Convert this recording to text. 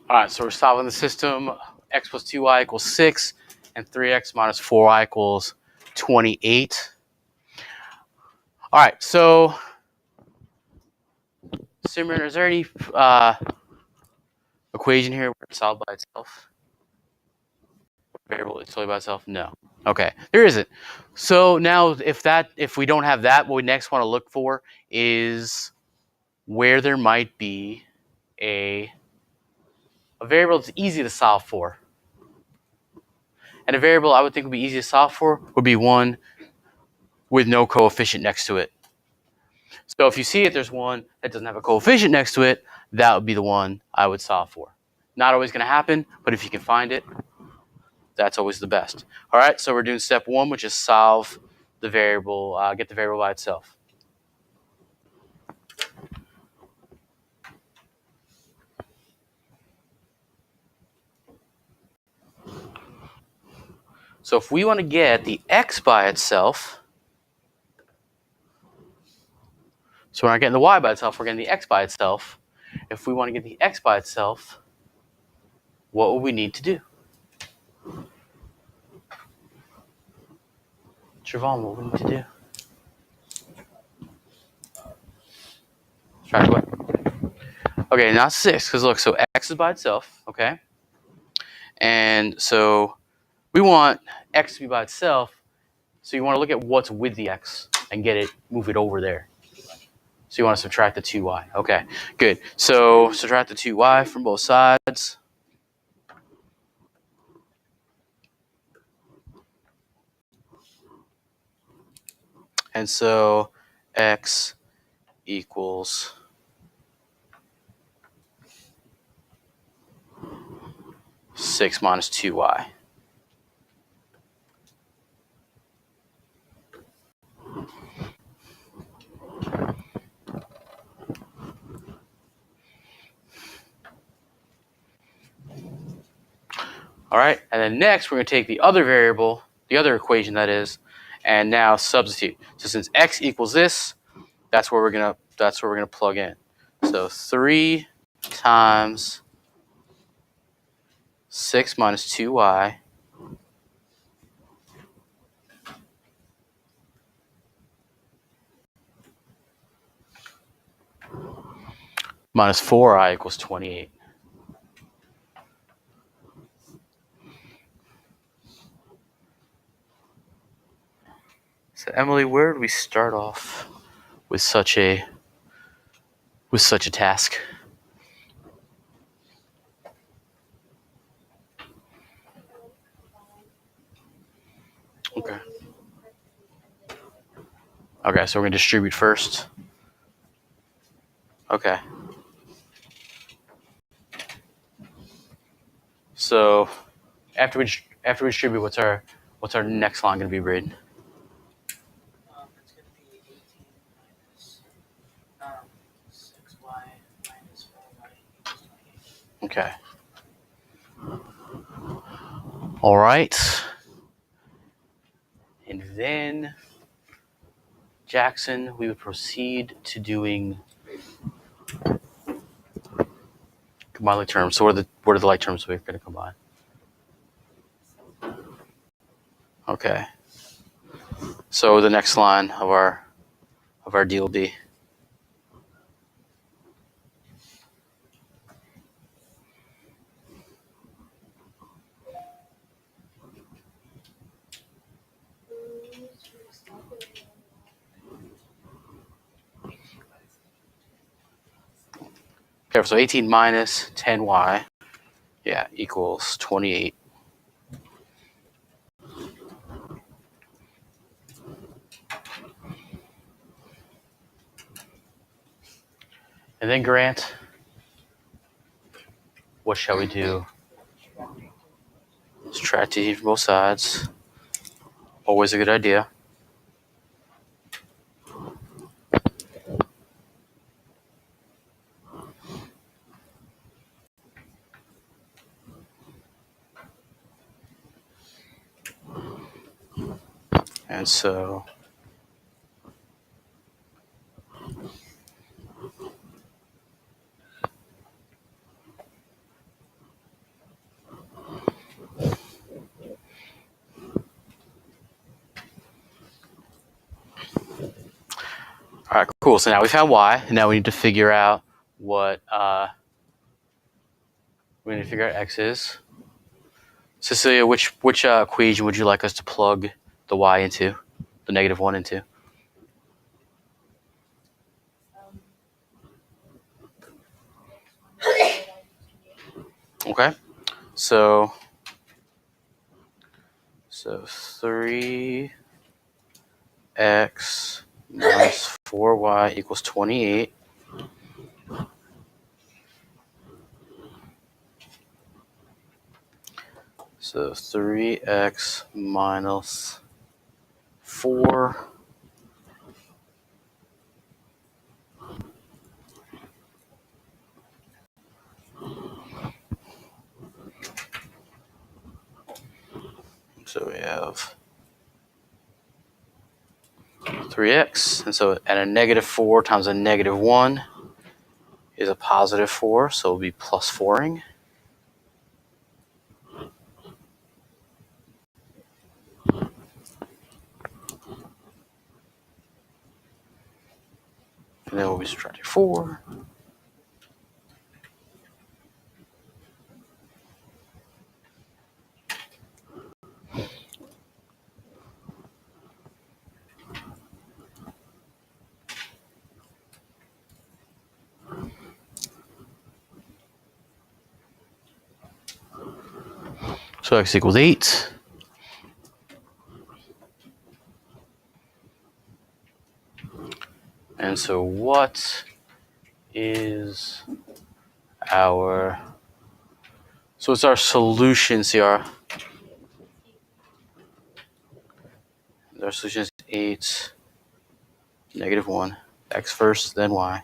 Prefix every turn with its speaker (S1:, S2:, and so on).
S1: All right, so we're solving the system. X plus 2y equals 6, and 3x minus 4y equals 28. All right, so Simran, is there any equation here where it's solved by itself? Variable is solely by itself? No. Okay, there isn't. So now if we don't have that, what we next want to look for is where there might be a variable that's easy to solve for. And a variable I would think would be easy to solve for would be one with no coefficient next to it. So if you see it, there's one that doesn't have a coefficient next to it, that would be the one I would solve for. Not always going to happen, but if you can find it, that's always the best. All right, so we're doing step 1, which is solve the variable, get the variable by itself. So if we want to get the x by itself, so we're not getting the y by itself, we're getting the x by itself. If we want to get the x by itself, what would we need to do? Trevon, what would we need to do? Try to what? Okay, not 6, because look, so x is by itself, okay? And so we want x to be by itself, so you want to look at what's with the x and move it over there. So you want to subtract the 2y. Okay, good. So subtract the 2y from both sides. And so x equals 6 minus 2y. All right, and then next we're going to take the other variable, the other equation that is, and now substitute. So since x equals this, that's where we're gonna plug in. So 3 times 6 minus 2y minus 4i equals 28. So Emily, where did we start off with such a task? Okay. Okay, so we're gonna distribute first. Okay. So after we distribute, what's our next line gonna be, Braden?
S2: It's going to be 18 minus 6y minus 4y equals 28.
S1: Okay. All right. And then, Jackson, we would proceed to doing combine like terms. So what are the like terms we're going to combine? Okay. So the next line of our deal will be okay, so 18 minus 10y, yeah, equals 28. And then Grant, what shall we do? Subtract 18 from both sides. Always a good idea. And so All right, cool. So now we found y. And now we need to figure out what x is. Cecilia, which equation would you like us to plug the y into, the -1 into? Okay, so 3x minus 4y equals 28. So 3x minus 4 so we have 3x, and so at a -4 times a -1 is a +4, so it'll be plus 4ing. And then we'll be subtracting 4. So x equals 8. And so what is our... So it's our solution, CR. Our solution is 8, -1. X first, then y.